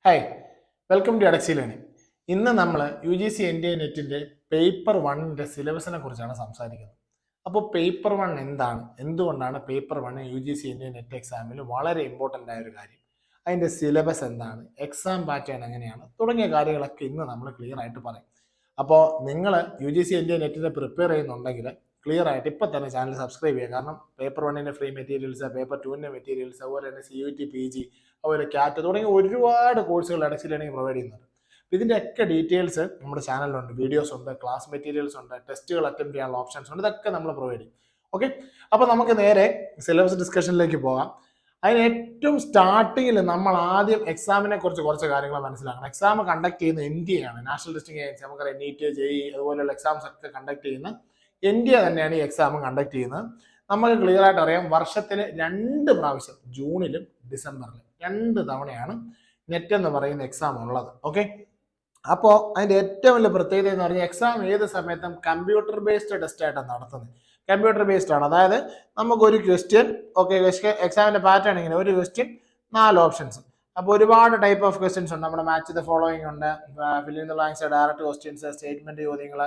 Hi, welcome to അഡക്സി learning. ഇന്ന് നമ്മൾ U G C N D A നെറ്റിൻ്റെ പേപ്പർ വണ്ണിൻ്റെ സിലബസിനെ കുറിച്ചാണ് സംസാരിക്കുന്നത്. അപ്പോൾ പേപ്പർ വൺ എന്താണ്, എന്തുകൊണ്ടാണ് paper one U G C N D A NET എക്സാമിൽ വളരെ ഇമ്പോർട്ടൻ്റ് ആയ ഒരു കാര്യം, അതിൻ്റെ സിലബസ് എന്താണ്, എക്സാം പാറ്റേൺ എങ്ങനെയാണ് തുടങ്ങിയ കാര്യങ്ങളൊക്കെ ഇന്ന് നമ്മൾ ക്ലിയർ ആയിട്ട് പറയും. അപ്പോൾ നിങ്ങൾ U G C N D A നെറ്റിനെ പ്രിപ്പയർ ചെയ്യുന്നുണ്ടെങ്കിൽ ക്ലിയർ ആയിട്ട് ഇപ്പം തന്നെ ചാനൽ സബ്സ്ക്രൈബ് ചെയ്യുക. കാരണം പേപ്പർ വണ്ണിൻ്റെ ഫ്രീ മെറ്റീരിയൽസ്, പേപ്പർ ടുവിൻ്റെ മെറ്റീരിയൽസ്, അതുപോലെ തന്നെ CUT PG, അതുപോലെ ക്യാറ്റ് തുടങ്ങിയ ഒരുപാട് കോഴ്സുകൾ അഡക്സി ലേണിംഗ് പ്രൊവൈഡ് ചെയ്യുന്നുണ്ട്. അപ്പോൾ ഇതിൻ്റെയൊക്കെ ഡീറ്റെയിൽസ് നമ്മുടെ ചാനലിലുണ്ട്. വീഡിയോസ് ഉണ്ട്, ക്ലാസ് മെറ്റീരിയൽസ് ഉണ്ട്, ടെസ്റ്റുകൾ അറ്റംപ്റ്റ് ചെയ്യാനുള്ള ഓപ്ഷൻസ് ഉണ്ട്. ഇതൊക്കെ നമ്മൾ പ്രൊവൈഡ് ചെയ്യും. ഓക്കെ, അപ്പോൾ നമുക്ക് നേരെ സിലബസ് ഡിസ്കഷനിലേക്ക് പോകാം. അതിന് ഏറ്റവും സ്റ്റാർട്ടിങ്ങിൽ നമ്മൾ ആദ്യം എക്സാമിനെ കുറിച്ച് കുറച്ച് കാര്യങ്ങൾ മനസ്സിലാക്കണം. എക്സാം കണ്ടക്ട് ചെയ്യുന്ന NTA ആണ്, നാഷണൽ ടെസ്റ്റിംഗ് ഏജൻസി. നമുക്കറിയാം NEET, JEE അതുപോലെയുള്ള എക്സാംസ് ഒക്കെ കണ്ടക്ട് ചെയ്യുന്ന NTA തന്നെയാണ് ഈ എക്സാം കണ്ടക്ട് ചെയ്യുന്നത്. നമുക്ക് ക്ലിയർ ആയിട്ട് അറിയാം, വർഷത്തിൽ 2 പ്രാവശ്യം, ജൂണിലും ഡിസംബറിലും 2 തവണയാണ് നെറ്റ് എന്ന് പറയുന്ന എക്സാം ഉള്ളത്. ഓക്കെ, അപ്പോൾ അതിൻ്റെ ഏറ്റവും വലിയ പ്രത്യേകത എന്ന് പറഞ്ഞാൽ എക്സാം ഏത് സമയത്തും കമ്പ്യൂട്ടർ ബേസ്ഡ് ടെസ്റ്റ് ആയിട്ടാണ് നടത്തുന്നത്. കമ്പ്യൂട്ടർ ബേസ്ഡ് ആണ്, അതായത് നമുക്കൊരു ക്വസ്റ്റ്യൻ, ഓക്കെ, എക്സാമിൻ്റെ പാറ്റേൺ ഇങ്ങനെ, ഒരു ക്വസ്റ്റ്യൻ 4 ഓപ്ഷൻസ്. അപ്പോൾ ഒരുപാട് ടൈപ്പ് ഓഫ് ക്വസ്റ്റ്യൻസ് ഉണ്ട്. നമ്മുടെ മാച്ച് ദ ഫോളോയിങ് ഉണ്ട്, fill in the blanks, direct questions, statement ചോദ്യങ്ങൾ,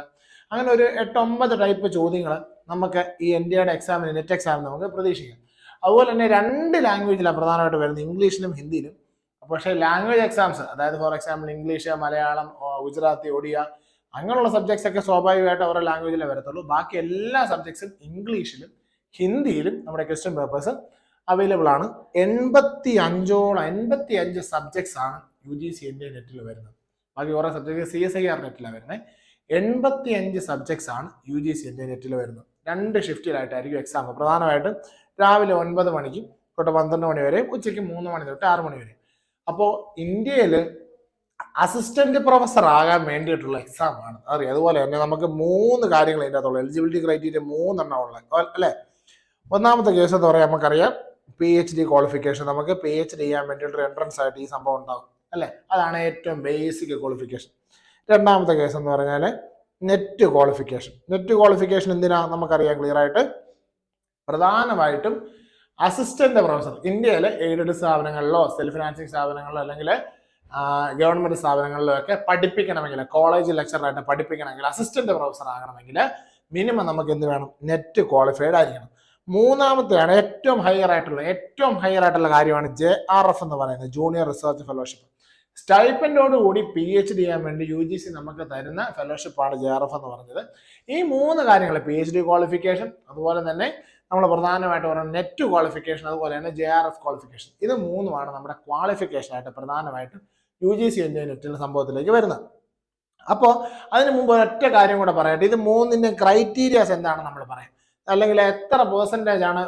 അങ്ങനെ ഒരു 8-9 ടൈപ്പ് ചോദ്യങ്ങൾ നമുക്ക് ഈ NDAയുടെ എക്സാമിന്, നെറ്റ് എക്സാമിന് നമുക്ക് പ്രതീക്ഷിക്കാം. അതുപോലെ തന്നെ 2 ലാംഗ്വേജിലാണ് പ്രധാനമായിട്ട് വരുന്നത്, ഇംഗ്ലീഷിലും ഹിന്ദിയിലും. പക്ഷേ ലാംഗ്വേജ് എക്സാംസ്, അതായത് for example English, Malayalam, Gujarati, Odia, അങ്ങനെയുള്ള സബ്ജക്ട്സ് ഒക്കെ സ്വാഭാവികമായിട്ട് അവരുടെ ലാംഗ്വേജിലേ വരത്തുള്ളൂ. ബാക്കി എല്ലാ സബ്ജക്ട്സും ഇംഗ്ലീഷിലും ഹിന്ദിയിലും നമ്മുടെ ക്വസ്റ്റ്യൻ പേപ്പേഴ്സ് അവൈലബിൾ ആണ്. 85 സബ്ജക്ട്സ് ആണ് UGC NDA നെറ്റിൽ വരുന്നത്. ബാക്കി കുറേ സബ്ജക്ട് CSIR നെറ്റിലാണ് വരുന്നത്. 85 സബ്ജക്ട്സ് ആണ് UGC NDA നെറ്റിൽ വരുന്നത്. 2 ഷിഫ്റ്റിലായിട്ടായിരിക്കും എക്സാം. പ്രധാനമായിട്ടും രാവിലെ 9 മണിക്ക് തൊട്ട് 12 മണി വരെ, ഉച്ചയ്ക്ക് 3 മണി തൊട്ട് 6 മണി വരെ. അപ്പോൾ ഇന്ത്യയിൽ അസിസ്റ്റന്റ് പ്രൊഫസർ ആകാൻ വേണ്ടിയിട്ടുള്ള എക്സാം ആണ്. അറിയാം, അതുപോലെ തന്നെ നമുക്ക് 3 കാര്യങ്ങൾ ഇതിൻ്റെ അകത്തുള്ളൂ. എലിജിബിലിറ്റി ക്രൈറ്റീരിയ 3 എണ്ണം ഉള്ളത് അല്ലേ. ഒന്നാമത്തെ കേസ് എന്ന് പറയാൻ നമുക്കറിയാം, PhD ക്വാളിഫിക്കേഷൻ. നമുക്ക് PhD ചെയ്യാൻ വേണ്ടിയിട്ടൊരു എൻട്രൻസ് ആയിട്ട് ഈ സംഭവം ഉണ്ടാകും അല്ലേ, അതാണ് ഏറ്റവും ബേസിക് ക്വാളിഫിക്കേഷൻ. രണ്ടാമത്തെ കേസ് എന്ന് പറഞ്ഞാൽ നെറ്റ് ക്വാളിഫിക്കേഷൻ. നെറ്റ് ക്വാളിഫിക്കേഷൻ എന്തിനാ നമുക്കറിയാം ക്ലിയർ ആയിട്ട്, പ്രധാനമായിട്ടും അസിസ്റ്റന്റ് പ്രൊഫസർ ഇന്ത്യയിലെ എയ്ഡഡ് സ്ഥാപനങ്ങളിലോ സെൽഫ് ഫിനാൻസിങ് സ്ഥാപനങ്ങളിലോ അല്ലെങ്കിൽ ഗവൺമെന്റ് സ്ഥാപനങ്ങളിലോ ഒക്കെ പഠിപ്പിക്കണമെങ്കിൽ, കോളേജ് ലെക്ചറായിട്ട് പഠിപ്പിക്കണമെങ്കിൽ, അസിസ്റ്റന്റ് പ്രൊഫസർ ആകണമെങ്കിൽ മിനിമം നമുക്ക് എന്ത് വേണം, നെറ്റ് ക്വാളിഫൈഡ് ആയിരിക്കണം. മൂന്നാമത്തെയാണ് ഏറ്റവും ഹയർ ആയിട്ടുള്ള കാര്യമാണ് JRF എന്ന് പറയുന്നത്, ജൂനിയർ റിസർച്ച് ഫെലോഷിപ്പ്. സ്റ്റൈപ്പൻഡോട് കൂടി PhD ചെയ്യാൻ വേണ്ടി UGC നമുക്ക് തരുന്ന ഫെലോഷിപ്പാണ് JRF എന്ന് പറഞ്ഞത്. ഈ 3 കാര്യങ്ങൾ, PhD ക്വാളിഫിക്കേഷൻ, അതുപോലെ തന്നെ നമ്മൾ പ്രധാനമായിട്ട് പറയുന്നത് നെറ്റ് ക്വാളിഫിക്കേഷൻ, അതുപോലെ തന്നെ JRF ക്വാളിഫിക്കേഷൻ, ഇത് 3 നമ്മുടെ ക്വാളിഫിക്കേഷൻ ആയിട്ട് പ്രധാനമായിട്ടും UGC NDA നെറ്റിന്റെ സംഭവത്തിലേക്ക് വരുന്നത്. അപ്പോൾ അതിന് മുമ്പ് ഒരൊറ്റ കാര്യം കൂടെ പറയട്ടെ, ഇത് 3ന്റെ ക്രൈറ്റീരിയാസ് എന്താണ് നമ്മൾ പറയാം, അല്ലെങ്കിൽ എത്ര പെർസെൻറ്റേജ് ആണ്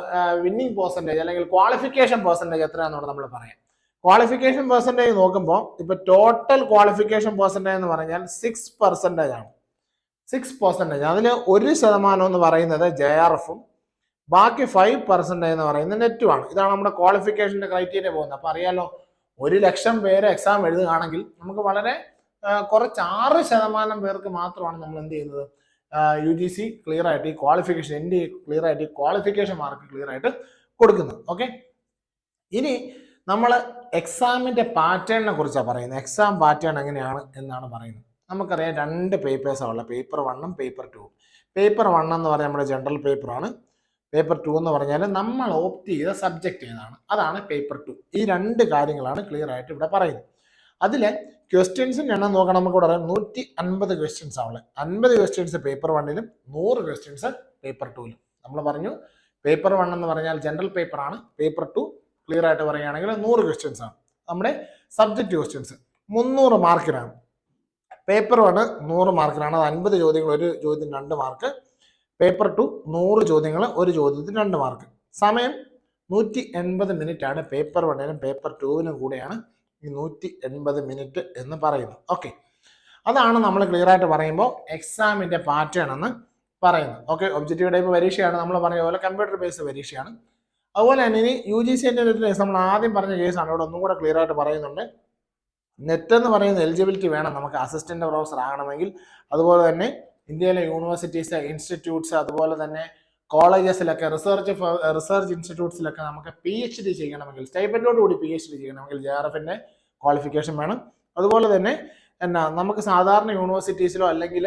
വിന്നിങ് പെർസെൻറ്റേജ്, അല്ലെങ്കിൽ ക്വാളിഫിക്കേഷൻ പെർസെൻറ്റേജ് എത്രയാണെന്ന് നമ്മൾ പറയാം. ക്വാളിഫിക്കേഷൻ പെർസെൻറ്റേജ് നോക്കുമ്പോൾ ഇപ്പൊ ടോട്ടൽ ക്വാളിഫിക്കേഷൻ പെർസെൻറ്റേജ് എന്ന് പറഞ്ഞാൽ 6% ആണ്. 6%, അതിൽ 1% എന്ന് പറയുന്നത് JRF-ഉം ബാക്കി 5% എന്ന് പറയുന്നത് നെറ്റുമാണ്. ഇതാണ് നമ്മുടെ ക്വാളിഫിക്കേഷന്റെ ക്രൈറ്റീരിയ പോകുന്നത്. അപ്പൊ അറിയാലോ, 100,000 പേര് എക്സാം എഴുതുകയാണെങ്കിൽ നമുക്ക് വളരെ കുറച്ച് 6% പേർക്ക് മാത്രമാണ് നമ്മൾ എന്ത് ചെയ്യുന്നത്, UGC ക്ലിയർ ആയിട്ട് ഈ ക്വാളിഫിക്കേഷൻ, NDA ക്ലിയർ ആയിട്ട് ഈ ക്വാളിഫിക്കേഷൻ മാർക്ക് ക്ലിയർ ആയിട്ട് കൊടുക്കുന്നത്. ഓക്കെ, ഇനി നമ്മൾ എക്സാമിന്റെ പാറ്റേണിനെ കുറിച്ചാണ് പറയുന്നത്. എക്സാം പാറ്റേൺ എങ്ങനെയാണ് എന്നാണ് പറയുന്നത്. നമുക്കറിയാം 2 പേപ്പേഴ്സാണ് ഉള്ളത്, പേപ്പർ 1ഉം പേപ്പർ 2ഉം. പേപ്പർ 1 എന്ന് പറഞ്ഞാൽ നമ്മുടെ ജനറൽ പേപ്പറാണ്. പേപ്പർ 2 എന്ന് പറഞ്ഞാൽ നമ്മൾ ഓപ്റ്റ് ചെയ്ത സബ്ജക്റ്റ് ഏതാണ്, അതാണ് പേപ്പർ 2. ഈ 2 കാര്യങ്ങളാണ് ക്ലിയർ ആയിട്ട് ഇവിടെ പറയുന്നത്. അതിലെ ക്വസ്റ്റ്യൻസിൻ്റെ എണ്ണം നോക്കണം, നമുക്ക് ഇവിടെ 150 ക്വസ്റ്റ്യൻസ് ആവുള്ളത്. 50 ക്വസ്റ്റ്യൻസ് പേപ്പർ 1ലും 100 ക്വസ്റ്റ്യൻസ് പേപ്പർ 2ലും. നമ്മൾ പറഞ്ഞു പേപ്പർ 1 എന്ന് പറഞ്ഞാൽ ജനറൽ പേപ്പറാണ്. പേപ്പർ 2 ക്ലിയർ ആയിട്ട് പറയുകയാണെങ്കിൽ 100 ക്വസ്റ്റ്യൻസ് ആണ്. നമ്മുടെ സബ്ജക്റ്റ് ക്വസ്റ്റ്യൻസ് 300 മാർക്കിനാണ്. പേപ്പർ 1 100 മാർക്കിനാണ്, അത് 50 ചോദ്യങ്ങൾ, ഒരു ചോദ്യത്തിന് 2 മാർക്ക്. പേപ്പർ 2 100 ചോദ്യങ്ങൾ, ഒരു ചോദ്യത്തിന് 2 മാർക്ക്. സമയം 180 മിനിറ്റ് ആണ്. പേപ്പർ 1നും പേപ്പർ 2നും കൂടെയാണ് ഈ 180 മിനിറ്റ് എന്ന് പറയുന്നത്. ഓക്കെ, അതാണ് നമ്മൾ ക്ലിയർ ആയിട്ട് പറയുമ്പോൾ എക്സാമിന്റെ പാറ്റേൺ എന്ന് പറയുന്നത്. ഓക്കെ, ഒബ്ജക്റ്റീവ് ടൈപ്പ് പരീക്ഷയാണ്, നമ്മൾ പറഞ്ഞ പോലെ കമ്പ്യൂട്ടർ ബേസ്ഡ് പരീക്ഷയാണ്. അതുപോലെ തന്നെ ഇനി UGC NDA നമ്മൾ ആദ്യം പറഞ്ഞ കേസാണ്, ഇവിടെ ഒന്നും കൂടെ ക്ലിയർ ആയിട്ട് പറയുന്നുണ്ട്. നെറ്റ് എന്ന് പറയുന്ന എലിജിബിലിറ്റി വേണം നമുക്ക് അസിസ്റ്റന്റ് പ്രൊഫസർ ആകണമെങ്കിൽ. അതുപോലെ തന്നെ ഇന്ത്യയിലെ യൂണിവേഴ്സിറ്റീസ്, ഇൻസ്റ്റിറ്റ്യൂട്ട്സ്, അതുപോലെ തന്നെ കോളേജസിലൊക്കെ, റിസർച്ച് ഇൻസ്റ്റിറ്റ്യൂട്ട്സിലൊക്കെ നമുക്ക് PhD ചെയ്യണമെങ്കിൽ, സ്റ്റൈപ്പൻഡോട് കൂടി PhD ചെയ്യണമെങ്കിൽ JRF-ന്റെ ക്വാളിഫിക്കേഷൻ വേണം. അതുപോലെ തന്നെ നമുക്ക് സാധാരണ യൂണിവേഴ്സിറ്റീസിലോ അല്ലെങ്കിൽ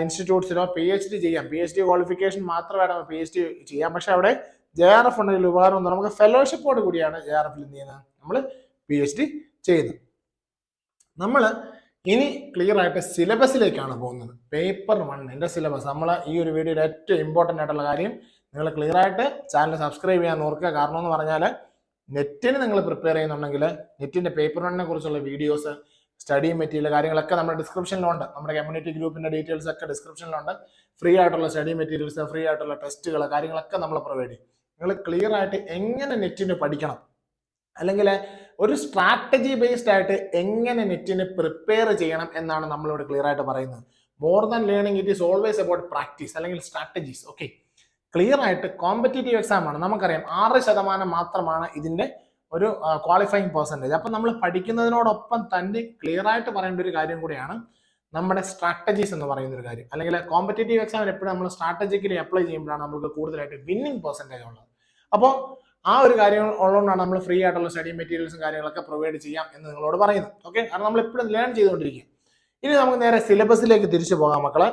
ഇൻസ്റ്റിറ്റ്യൂട്ട്സിലോ PhD ചെയ്യാം. PhD ക്വാളിഫിക്കേഷൻ മാത്രമായിട്ട് PhD ചെയ്യാം. പക്ഷെ അവിടെ JRF ഉണ്ടെങ്കിൽ ഉപകാരം എന്ന് നമുക്ക് ഫെലോഷിപ്പോട് കൂടിയാണ് JRF എന്ത് ചെയ്യുന്നത്, നമ്മൾ PhD ചെയ്യുന്നത്. നമ്മൾ ഇനി ക്ലിയർ ആയിട്ട് സിലബസിലേക്കാണ് പോകുന്നത്. Paper 1 syllabus. നമ്മൾ ഈ ഒരു വീഡിയോയിൽ ഏറ്റവും ഇമ്പോർട്ടൻ്റ് ആയിട്ടുള്ള കാര്യം, നിങ്ങൾ ക്ലിയർ ആയിട്ട് ചാനൽ സബ്സ്ക്രൈബ് ചെയ്യാൻ ഓർക്കുക. കാരണം എന്ന് പറഞ്ഞാൽ നെറ്റിന് നിങ്ങൾ പ്രിപ്പയർ ചെയ്യുന്നുണ്ടെങ്കിൽ നെറ്റിന്റെ പേപ്പർ 1 കുറിച്ചുള്ള വീഡിയോസ്, സ്റ്റഡി മെറ്റീരിയൽ കാര്യങ്ങളൊക്കെ നമ്മുടെ ഡിസ്ക്രിപ്ഷനിലുണ്ട്. നമ്മുടെ കമ്മ്യൂണിറ്റി ഗ്രൂപ്പിന്റെ ഡീറ്റെയിൽസ് ഒക്കെ ഡിസ്ക്രിപ്ഷനിലുണ്ട്. ഫ്രീ ആയിട്ടുള്ള സ്റ്റഡി മെറ്റീരിയൽസ്, ഫ്രീ ആയിട്ടുള്ള ടെസ്റ്റുകൾ കാര്യങ്ങളൊക്കെ നമ്മൾ പ്രൊവൈഡ് ചെയ്യും. നിങ്ങൾ ക്ലിയർ ആയിട്ട് എങ്ങനെ നെറ്റിന് പഠിക്കണം, അല്ലെങ്കിൽ ഒരു സ്ട്രാറ്റജി ബേസ്ഡ് ആയിട്ട് എങ്ങനെ നെറ്റിന് പ്രിപ്പയർ ചെയ്യണം എന്നാണ് നമ്മളിവിടെ ക്ലിയർ ആയിട്ട് പറയുന്നത്. More than learning, it is always about practice അല്ലെങ്കിൽ സ്ട്രാറ്റജീസ്. ഓക്കെ, ക്ലിയർ ആയിട്ട് കോമ്പറ്റേറ്റീവ് എക്സാം ആണ്. നമുക്കറിയാം 6% മാത്രമാണ് ഇതിന്റെ ഒരു ക്വാളിഫയിങ് പെർസെൻറ്റേജ്. അപ്പം നമ്മൾ പഠിക്കുന്നതിനോടൊപ്പം തന്നെ ക്ലിയർ ആയിട്ട് പറയേണ്ട ഒരു കാര്യം കൂടിയാണ് നമ്മുടെ സ്ട്രാറ്റജീസ് എന്ന് പറയുന്ന ഒരു കാര്യം. അല്ലെങ്കിൽ കോമ്പറ്റേറ്റീവ് എക്സാമിന് എപ്പോഴും നമ്മൾ സ്ട്രാറ്റജിക്കലി അപ്ലൈ ചെയ്യുമ്പോഴാണ് നമുക്ക് കൂടുതലായിട്ട് വിന്നിങ് പെർസെൻറ്റേജ് ഉള്ളത്. അപ്പോൾ ആ ഒരു കാര്യം ഉള്ളതുകൊണ്ടാണ് നമ്മൾ ഫ്രീ ആയിട്ടുള്ള സ്റ്റഡി മെറ്റീരിയൽസും കാര്യങ്ങളൊക്കെ പ്രൊവൈഡ് ചെയ്യാം എന്ന് നിങ്ങളോട് പറയുന്നത്. ഓക്കെ, കാരണം നമ്മൾ എപ്പോഴും ലേൺ ചെയ്തുകൊണ്ടിരിക്കും. ഇനി നമുക്ക് നേരെ സിലബസിലേക്ക് തിരിച്ചു പോകാം മക്കളെ.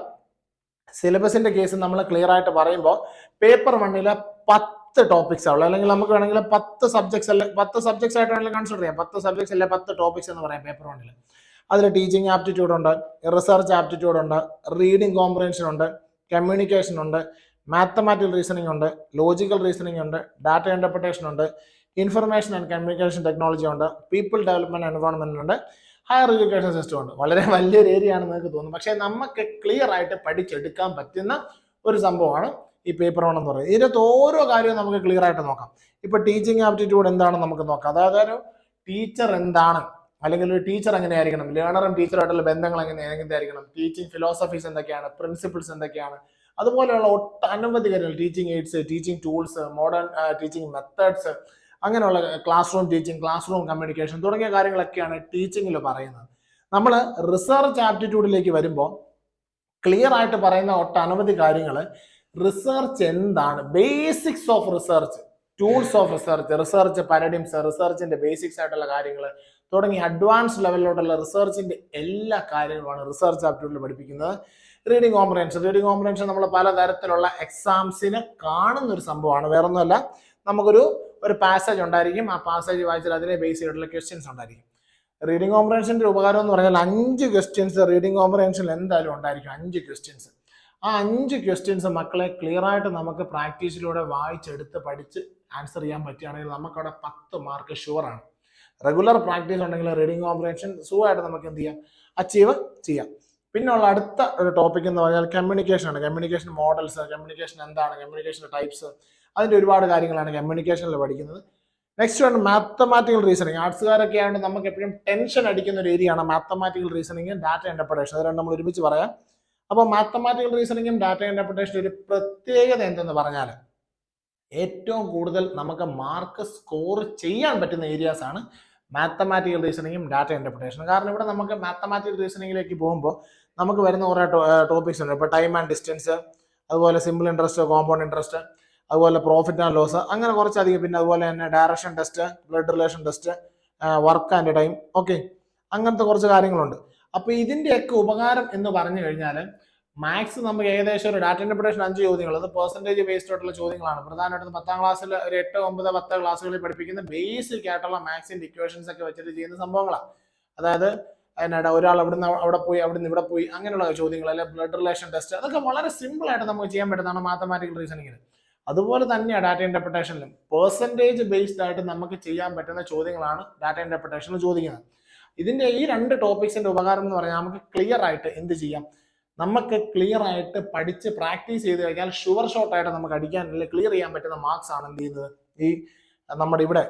സിലബസിന്റെ കേസ് നമ്മൾ ക്ലിയർ ആയിട്ട് പറയുമ്പോൾ പേപ്പർ 1 10 ടോപ്പിക്സ് ആവുള്ളൂ. അല്ലെങ്കിൽ നമുക്ക് വേണമെങ്കിൽ 10 സബ്ജക്ട്സ് ആയിട്ട് വേണമെങ്കിൽ കൺസിഡർ ചെയ്യാം. 10 സബ്ജക്ട്സ് അല്ലെ 10 ടോപ്പിക്സ് എന്ന് പറയാം പേപ്പർ 1. അതിൽ ടീച്ചിങ് ആപ്റ്റിറ്റ്യൂഡ് ഉണ്ട്, റിസർച്ച് ആപ്റ്റിറ്റ്യൂഡ് ഉണ്ട്, റീഡിംഗ് കോംപ്രിഹെൻഷൻ ഉണ്ട്, കമ്മ്യൂണിക്കേഷൻ ഉണ്ട്, മാത്തമാറ്റിക്കൽ റീസണിംഗ് ഉണ്ട്, ലോജിക്കൽ റീസണിംഗ് ഉണ്ട്, ഡാറ്റ ഇന്റർപ്രിട്ടേഷൻ ഉണ്ട്, ഇൻഫർമേഷൻ ആൻഡ് കമ്മ്യൂണിക്കേഷൻ ടെക്നോളജി ഉണ്ട്, പീപ്പിൾ ഡെവലപ്മെന്റ് എൻവയോൺമെന്റ് ഉണ്ട്, ഹയർ എഡ്യൂക്കേഷൻ സിസ്റ്റം ഉണ്ട്. വളരെ വലിയൊരു ഏരിയ ആണെന്ന് നിങ്ങൾക്ക് തോന്നും. പക്ഷേ നമുക്ക് ക്ലിയർ ആയിട്ട് പഠിച്ചെടുക്കാൻ പറ്റുന്ന ഒരു സംഭവമാണ് ഈ പേപ്പർ 1 എന്ന് പറയുന്നത്. ഇതിനകത്ത് ഓരോ കാര്യവും നമുക്ക് ക്ലിയർ ആയിട്ട് നോക്കാം. ഇപ്പൊ ടീച്ചിങ് ആപ്റ്റിറ്റ്യൂഡ് എന്താണെന്ന് നമുക്ക് നോക്കാം. അതായത് ഒരു ടീച്ചർ എന്താണ്, അല്ലെങ്കിൽ ഒരു ടീച്ചർ എങ്ങനെയായിരിക്കണം, ലേണറും ടീച്ചറുമായിട്ടുള്ള ബന്ധങ്ങൾ എങ്ങനെയായിരിക്കണം, ടീച്ചിങ് ഫിലോസഫീസ് എന്തൊക്കെയാണ്, പ്രിൻസിപ്പിൾസ് എന്തൊക്കെയാണ്, അതുപോലെയുള്ള ഒട്ടനവധി കാര്യങ്ങൾ, teaching aids, teaching tools, modern teaching methods, അങ്ങനെയുള്ള class room teaching, class room communication തുടങ്ങിയ കാര്യങ്ങളൊക്കെയാണ് ടീച്ചിങ്ങിൽ പറയുന്നത്. നമ്മൾ റിസർച്ച് ആപ്റ്റിറ്റ്യൂഡിലേക്ക് വരുമ്പോൾ ക്ലിയർ ആയിട്ട് പറയുന്ന ഒട്ടനവധി കാര്യങ്ങൾ, റിസർച്ച് എന്താണ്, basics of research, tools of research, research paradigms, റിസർച്ചിന്റെ ബേസിക്സ് ആയിട്ടുള്ള കാര്യങ്ങൾ തുടങ്ങി അഡ്വാൻസ് ലെവലിലോട്ടുള്ള റിസർച്ചിന്റെ എല്ലാ കാര്യങ്ങളുമാണ് റിസർച്ച് ആപ്റ്റിറ്റ്യൂഡിൽ പഠിപ്പിക്കുന്നത്. റീഡിംഗ് കോംപ്രിഹെൻഷൻ നമ്മൾ പലതരത്തിലുള്ള എക്സാംസിന് കാണുന്ന ഒരു സംഭവമാണ്. വേറൊന്നുമല്ല, നമുക്കൊരു പാസേജ് ഉണ്ടായിരിക്കും, ആ പാസേജ് വായിച്ചാൽ അതിനെ ബേസ് ചെയ്തിട്ടുള്ള ക്വസ്റ്റ്യൻസ് ഉണ്ടായിരിക്കും. റീഡിംഗ് കോംപ്രിഹെൻഷന്റെ ഉപകാരം എന്ന് പറഞ്ഞാൽ 5 ക്വസ്റ്റ്യൻസ് റീഡിംഗ് കോംപ്രിഹെൻഷനിൽ എന്തായാലും ഉണ്ടായിരിക്കും. 5 ക്വസ്റ്റ്യൻസ്. ആ 5 ക്വസ്റ്റ്യൻസ് മക്കളെ ക്ലിയർ ആയിട്ട് നമുക്ക് പ്രാക്ടീസിലൂടെ വായിച്ചെടുത്ത് പഠിച്ച് ആൻസർ ചെയ്യാൻ പറ്റുകയാണെങ്കിൽ നമുക്കവിടെ 10 മാർക്ക് ഷുവറാണ്. റെഗുലർ പ്രാക്ടീസ് ഉണ്ടെങ്കിൽ റീഡിംഗ് കോംപ്രിഹെൻഷൻ സുഖമായിട്ട് നമുക്ക് എന്ത് ചെയ്യാം, അച്ചീവ് ചെയ്യാം. പിന്നെയുള്ള അടുത്ത ഒരു ടോപ്പിക് എന്ന് പറഞ്ഞാൽ കമ്മ്യൂണിക്കേഷൻ ആണ്. കമ്മ്യൂണിക്കേഷൻ മോഡൽസ്, കമ്മ്യൂണിക്കേഷൻ എന്താണ്, കമ്മ്യൂണിക്കേഷൻ്റെ ടൈപ്സ്, അതിൻ്റെ ഒരുപാട് കാര്യങ്ങളാണ് കമ്മ്യൂണിക്കേഷനിൽ പഠിക്കുന്നത്. നെക്സ്റ്റ് ആണ് മാത്തമാറ്റിക്കൽ റീസണിങ്. ആർട്സുകാരൊക്കെ ആയതുകൊണ്ട് നമുക്ക് എപ്പോഴും ടെൻഷൻ അടിക്കുന്ന ഒരു ഏരിയ ആണ് മാത്തമാറ്റിക്കൽ റീസണിങ്, ഡാറ്റ ഇന്റർപ്രിട്ടേഷൻ. അത് രണ്ടും നമ്മൾ ഒരുമിച്ച് പറയാം. അപ്പോൾ മാത്തമാറ്റിക്കൽ റീസണിങ്ങും ഡാറ്റ ഇന്റർപ്രിട്ടേഷൻ ഒരു പ്രത്യേകത എന്തെന്ന് പറഞ്ഞാൽ ഏറ്റവും കൂടുതൽ നമുക്ക് മാർക്ക് സ്കോർ ചെയ്യാൻ പറ്റുന്ന ഏരിയാസ് ആണ് മാത്തമാറ്റിക്കൽ റീസണിങ്ങും ഡാറ്റ ഇന്റർപ്രിട്ടേഷനും. കാരണം ഇവിടെ നമുക്ക് മാത്തമാറ്റിക്കൽ റീസണിങ്ങിലേക്ക് പോകുമ്പോൾ നമുക്ക് വരുന്ന കുറേ ടോപ്പിക്സ് ഉണ്ട്. ഇപ്പോൾ ടൈം ആൻഡ് ഡിസ്റ്റൻസ്, അതുപോലെ സിമ്പിൾ ഇൻട്രസ്റ്റ്, കോമ്പൗണ്ട് ഇൻട്രസ്റ്റ്, അതുപോലെ പ്രോഫിറ്റ് ആൻഡ് ലോസ്, അങ്ങനെ കുറച്ചധികം. പിന്നെ അതുപോലെ തന്നെ direction test, blood relation test, work and time, okay, അങ്ങനത്തെ കുറച്ച് കാര്യങ്ങളുണ്ട്. അപ്പോൾ ഇതിൻ്റെയൊക്കെ ഉപകാരം എന്ന് പറഞ്ഞു കഴിഞ്ഞാൽ മാത്സ് നമുക്ക് ഏകദേശം ഒരു ഡാറ്റ ഇന്റർപ്രിട്ടേഷൻ 5 ചോദ്യങ്ങൾ, അത് പെർസെൻറ്റേജ് ബേസ്ഡ് ആയിട്ടുള്ള ചോദ്യങ്ങളാണ്. പ്രധാനമായിട്ടും 10ാം ക്ലാസ്സിൽ ഒരു 8, 9, 10 ക്ലാസ്സുകളിൽ പഠിപ്പിക്കുന്ന ബേസിക് ആയിട്ടുള്ള മാത്സിന്റെ ഇക്വേഷൻസ് ഒക്കെ വെച്ചിട്ട് ചെയ്യുന്ന സംഭവങ്ങളാണ്. അതായത് ഒരാൾ അവിടെ പോയി ഇവിടെ പോയി അങ്ങനെയുള്ള ചോദ്യങ്ങൾ, അല്ലെങ്കിൽ ബ്ലഡ് റിലേഷൻ ടെസ്റ്റ്, അതൊക്കെ വളരെ സിമ്പിൾ ആയിട്ട് നമുക്ക് ചെയ്യാൻ പറ്റുന്നതാണ് മാത്തമാറ്റിക്കൽ റീസണിങ്ങിൽ. അതുപോലെ തന്നെയാണ് ഡാറ്റ ഇന്റർപ്രിട്ടേഷനിലും പെർസെൻറ്റേജ് ബേസ്ഡ് ആയിട്ട് നമുക്ക് ചെയ്യാൻ പറ്റുന്ന ചോദ്യങ്ങളാണ് ഡാറ്റ ഇന്റർപ്രിട്ടേഷനിൽ ചോദിക്കുന്നത്. ഇതിന്റെ ഈ 2 ടോപ്പിക്സിന്റെ ഉപകാരം എന്ന് പറഞ്ഞാൽ നമുക്ക് ക്ലിയർ ആയിട്ട് എന്ത് ചെയ്യാം, നമുക്ക് ക്ലിയർ ആയിട്ട് പഠിച്ച് പ്രാക്ടീസ് ചെയ്ത് കഴിഞ്ഞാൽ ഷുവർ ഷോട്ട് ആയിട്ട് നമുക്ക് അടിക്കാൻ അല്ലെങ്കിൽ ക്ലിയർ ചെയ്യാൻ പറ്റുന്ന മാർക്സ് ആണ് എന്ത് ചെയ്യുന്നത് ഈ നമ്മുടെ ഇവിടെ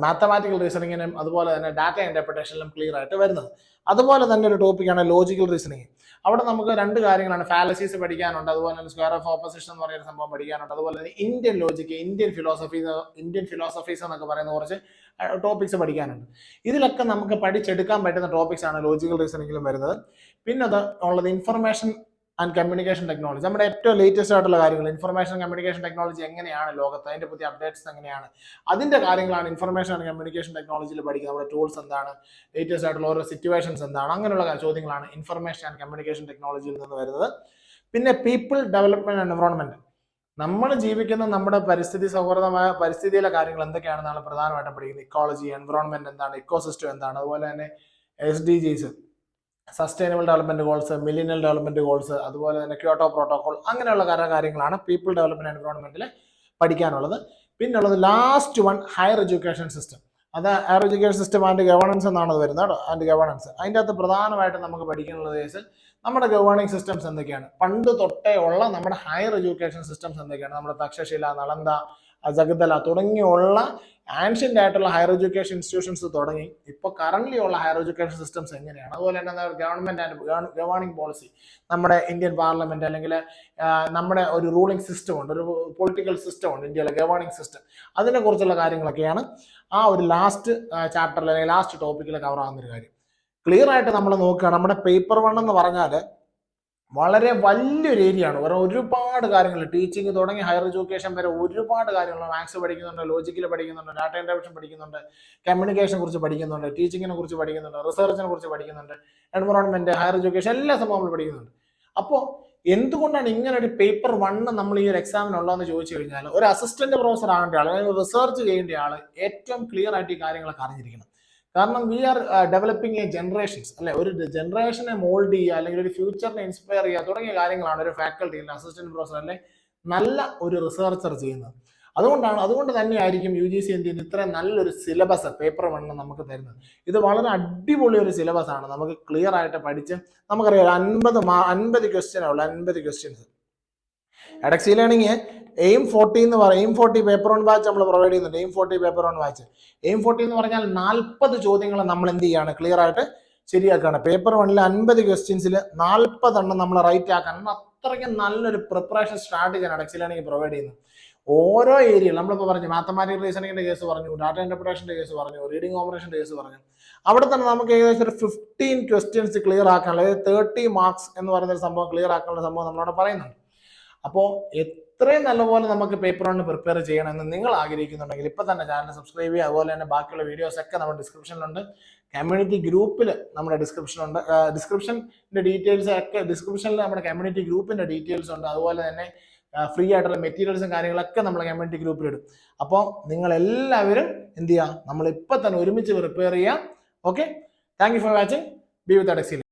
മാത്തമാറ്റിക്കൽ റീസണിങ്ങിനും അതുപോലെ തന്നെ ഡാറ്റ ഇന്റർപ്രിട്ടേഷനിലും ക്ലിയർ ആയിട്ട് വരുന്നത്. അതുപോലെ തന്നെ ഒരു ടോപ്പിക്കാണ് ലോജിക്കൽ റീസണിങ്. അവിടെ നമുക്ക് 2 കാര്യങ്ങളാണ്, ഫാലസീസ് പഠിക്കാനുണ്ട്, അതുപോലെ തന്നെ സ്ക്വയർ ഓഫ് ഓപ്പോസിഷൻ എന്ന് പറയുന്ന സംഭവം പഠിക്കാനുണ്ട്, അതുപോലെ തന്നെ ഇന്ത്യൻ ലോജിക്ക്, ഇന്ത്യൻ ഫിലോസഫീസ് എന്നൊക്കെ പറയുന്ന കുറച്ച് ടോപ്പിക്സ് പഠിക്കാനുണ്ട്. ഇതിലൊക്കെ നമുക്ക് പഠിച്ചെടുക്കാൻ പറ്റുന്ന ടോപ്പിക്സ് ആണ് ലോജിക്കൽ റീസണിങ്ങിലും വരുന്നത്. പിന്നെ അത് ഉള്ളത് ഇൻഫർമേഷൻ ആൻഡ് കമ്മ്യൂണിക്കേഷൻ ടെക്നോളജി, നമ്മുടെ ഏറ്റവും ലേറ്റസ്റ്റ് ആയിട്ടുള്ള കാര്യങ്ങൾ, ഇൻഫർമേഷൻ കമ്മ്യൂണിക്കേഷൻ ടെക്നോളജി എങ്ങനെയാണ് ലോകത്ത്, അതിന്റെ പുതിയ അപ്ഡേറ്റ്സ് എങ്ങനെയാണ്, അതിന്റെ കാര്യങ്ങളാണ് ഇൻഫർമേഷൻ ആൻഡ് കമ്മ്യൂണിക്കേഷൻ ടെക്നോളജിയിൽ പഠിക്കുക. നമ്മുടെ ടൂൾസ് എന്താണ്, ലേറ്റസ്റ്റ് ആയിട്ടുള്ള ഓരോ സിറ്റുവേഷൻസ് എന്താണ്, അങ്ങനെയുള്ള ചോദ്യങ്ങളാണ് ഇൻഫർമേഷൻ ആൻഡ് കമ്മ്യൂണിക്കേഷൻ ടെക്നോളജിയിൽ നിന്ന് വരുന്നത്. പിന്നെ പീപ്പിൾ ഡെവലപ്മെന്റ് ആൻഡ് എൻവറോൺമെന്റ്, നമ്മൾ ജീവിക്കുന്ന നമ്മുടെ പരിസ്ഥിതി സൗഹൃദമായ പരിസ്ഥിതിയിലെ കാര്യങ്ങൾ എന്തൊക്കെയാണെന്നാണ് പ്രധാനമായിട്ടും പഠിക്കുന്നത്. ഇക്കോളജി, എൻവറോൺമെന്റ് എന്താണ്, ഇക്കോസിസ്റ്റം എന്താണ്, അതുപോലെ തന്നെ SDGs, sustainable development goals, millennium development goals, അതുപോലെ തന്നെ ക്യോട്ടോ പ്രോട്ടോകോൾ, അങ്ങനെയുള്ള കാര്യങ്ങളാണ് പീപ്പിൾ ഡെവലപ്മെന്റ് എൻവറോൺമെന്റിൽ പഠിക്കാനുള്ളത്. പിന്നുള്ളത് last one higher education system. അത് higher education system and governance എന്നാണ് അത് വരുന്നത്. ആൻഡ് ഗവേണൻസ് അതിൻ്റെ അകത്ത് പ്രധാനമായിട്ടും നമുക്ക് പഠിക്കാനുള്ളത് കേസ് നമ്മുടെ ഗവേണിംഗ് സിസ്റ്റംസ് എന്തൊക്കെയാണ്, പണ്ട് തൊട്ടേ ഉള്ള നമ്മുടെ ഹയർ എഡ്യൂക്കേഷൻ സിസ്റ്റംസ് എന്തൊക്കെയാണ്, നമ്മുടെ തക്ഷശില, നളന്ദ, ജഗദല തുടങ്ങിയുള്ള ആൻഷ്യന്റ് ആയിട്ടുള്ള ഹയർ എഡ്യൂക്കേഷൻ ഇൻസ്റ്റിറ്റ്യൂഷൻസ് തുടങ്ങി ഇപ്പോൾ കറന്റ് ഉള്ള ഹയർ എഡ്യൂക്കേഷൻ സിസ്റ്റംസ് എങ്ങനെയാണ്, അതുപോലെ തന്നെ ഗവൺമെന്റ് ആൻഡ് ഗവേണിംഗ് പോളിസി, നമ്മുടെ ഇന്ത്യൻ പാർലമെന്റ് അല്ലെങ്കിൽ നമ്മുടെ ഒരു റൂളിംഗ് സിസ്റ്റം ഉണ്ട്, ഒരു പൊളിറ്റിക്കൽ സിസ്റ്റം ഉണ്ട് ഇന്ത്യയിലെ ഗവേണിംഗ് സിസ്റ്റം, അതിനെ കുറിച്ചുള്ള കാര്യങ്ങളൊക്കെയാണ് ആ ഒരു ലാസ്റ്റ് ചാപ്റ്ററിൽ അല്ലെങ്കിൽ ലാസ്റ്റ് ടോപ്പിക്കിൽ കവർ ആകുന്ന ഒരു കാര്യം. ക്ലിയർ ആയിട്ട് നമ്മൾ നോക്കുക, നമ്മുടെ പേപ്പർ 1 എന്ന് പറഞ്ഞാൽ വളരെ വലിയൊരു ഏരിയ ആണ്. വേറെ ഒരുപാട് കാര്യങ്ങൾ, ടീച്ചിങ് തുടങ്ങി ഹയർ എഡ്യൂക്കേഷൻ വരെ ഒരുപാട് കാര്യങ്ങൾ. മാത്സ് പഠിക്കുന്നുണ്ട്, ലോജിക്കൽ പഠിക്കുന്നുണ്ട്, ഡാറ്റ ഇൻറ്റർപ്രഷൻ പഠിക്കുന്നുണ്ട്, കമ്മ്യൂണിക്കേഷനെ കുറിച്ച് പഠിക്കുന്നുണ്ട്, ടീച്ചിങ്ങിനെ കുറിച്ച് പഠിക്കുന്നുണ്ട്, റിസർച്ചിനെ കുറിച്ച് പഠിക്കുന്നുണ്ട്, എൻവറോൺമെന്റ്, ഹയർ എഡ്യൂക്കേഷൻ, എല്ലാ സംഭവം നമ്മൾ പഠിക്കുന്നുണ്ട്. അപ്പോൾ എന്തുകൊണ്ടാണ് ഇങ്ങനെ ഒരു പേപ്പർ 1 നമ്മൾ ഈ ഒരു എക്സാമിനുള്ളതെന്ന് ചോദിച്ചു കഴിഞ്ഞാൽ, ഒരു അസിസ്റ്റന്റ് പ്രൊഫസർ ആകേണ്ട ആൾ, അല്ലെങ്കിൽ റിസർച്ച് ചെയ്യേണ്ട ആൾ ഏറ്റവും ക്ലിയർ ആയിട്ട് ഈ കാര്യങ്ങളൊക്കെ അറിഞ്ഞിരിക്കണം. കാരണം we are developing a generations അല്ലെ, ഒരു ജനറേഷനെ മോൾഡ് ചെയ്യുക അല്ലെങ്കിൽ ഒരു ഫ്യൂച്ചറിനെ ഇൻസ്പയർ ചെയ്യുക തുടങ്ങിയ കാര്യങ്ങളാണ് ഒരു ഫാക്കൽറ്റിയിൽ അസിസ്റ്റന്റ് പ്രൊഫസർ അല്ലെ നല്ല ഒരു റിസർച്ചർ ചെയ്യുന്നത്. അതുകൊണ്ട് തന്നെയായിരിക്കും UGC എന്ത് ചെയ്യുന്നത്, ഇത്രയും നല്ലൊരു സിലബസ് പേപ്പർ 1 നമുക്ക് തരുന്നത്. ഇത് വളരെ അടിപൊളി ഒരു സിലബസ് ആണ്. നമുക്ക് ക്ലിയർ ആയിട്ട് പഠിച്ച് നമുക്കറിയാം 50 ക്വസ്റ്റ്യനേ ഉള്ളൂ, 50 ക്വസ്റ്റ്യൻസ്. എഡക്സി ലേണിംഗ് എയിം 40 എന്ന് പറയും, എയിം 40 പേപ്പർ 1 ബാച്ച് നമ്മൾ പ്രൊവൈഡ് ചെയ്യുന്നുണ്ട്. എയിം 40 പേപ്പർ 1 ബാച്ച്, എയിം 40 എന്ന് പറഞ്ഞാൽ 40 ചോദ്യങ്ങൾ നമ്മൾ എന്ത് ചെയ്യാണ്, ക്ലിയർ ആയിട്ട് ശരിയാക്കുകയാണ്. പേപ്പർ 1 50 ക്വസ്റ്റ്യൻസിൽ 40 എണ്ണം നമ്മൾ റൈറ്റ് ആക്കാൻ അത്രയ്ക്കും നല്ലൊരു പ്രിപ്പറേഷൻ സ്ട്രാറ്റജിയാണ് എഡക്സി ലേണിംഗ് പ്രൊവൈഡ് ചെയ്യുന്നത്. ഓരോ ഏരിയ നമ്മളിപ്പോൾ പറഞ്ഞു, മാത്തമാറ്റിക്കൽ റീസണിങ്ങിന്റെ കേസ് പറഞ്ഞു, ഡാറ്റ ഇന്റർപ്രിട്ടേഷന്റെ കേസ് പറഞ്ഞു, റീഡിംഗ് കോമ്പറേഷന്റെ കേസ് പറഞ്ഞു. അവിടെ തന്നെ നമുക്ക് ഏകദേശം ഒരു 15 ക്വസ്റ്റ്യൻസ് ക്ലിയർ ആക്കാനുള്ള, അതായത് 30 മാർക്സ് എന്ന് പറയുന്ന ഒരു സംഭവം ക്ലിയർ ആക്കാനുള്ള സംഭവം നമ്മളവിടെ പറയുന്നുണ്ട്. അപ്പോൾ എത്രയും നല്ലപോലെ നമുക്ക് പേപ്പർ 1 പ്രിപ്പയർ ചെയ്യണമെന്ന് നിങ്ങൾ ആഗ്രഹിക്കുന്നുണ്ടെങ്കിൽ ഇപ്പൊ തന്നെ ചാനൽ സബ്സ്ക്രൈബ് ചെയ്യുക. അതുപോലെ തന്നെ ബാക്കിയുള്ള വീഡിയോസ് ഒക്കെ നമ്മുടെ ഡിസ്ക്രിപ്ഷനിലുണ്ട്. കമ്മ്യൂണിറ്റി ഗ്രൂപ്പിൽ നമ്മുടെ ഡിസ്ക്രിപ്ഷനുണ്ട്, ഡിസ്ക്രിപ്ഷന്റെ ഡീറ്റെയിൽസ് ഒക്കെ ഡിസ്ക്രിപ്ഷനിൽ നമ്മുടെ കമ്മ്യൂണിറ്റി ഗ്രൂപ്പിന്റെ ഡീറ്റെയിൽസ് ഉണ്ട്. അതുപോലെ തന്നെ ഫ്രീ ആയിട്ടുള്ള മെറ്റീരിയൽസും കാര്യങ്ങളൊക്കെ നമ്മൾ കമ്മ്യൂണിറ്റി ഗ്രൂപ്പിലിടും. അപ്പോൾ നിങ്ങൾ എല്ലാവരും എന്ത് ചെയ്യുക, നമ്മൾ ഇപ്പൊ തന്നെ ഒരുമിച്ച് പ്രിപ്പയർ ചെയ്യുക. Okay, thank you for watching. Be with എഡക്സി.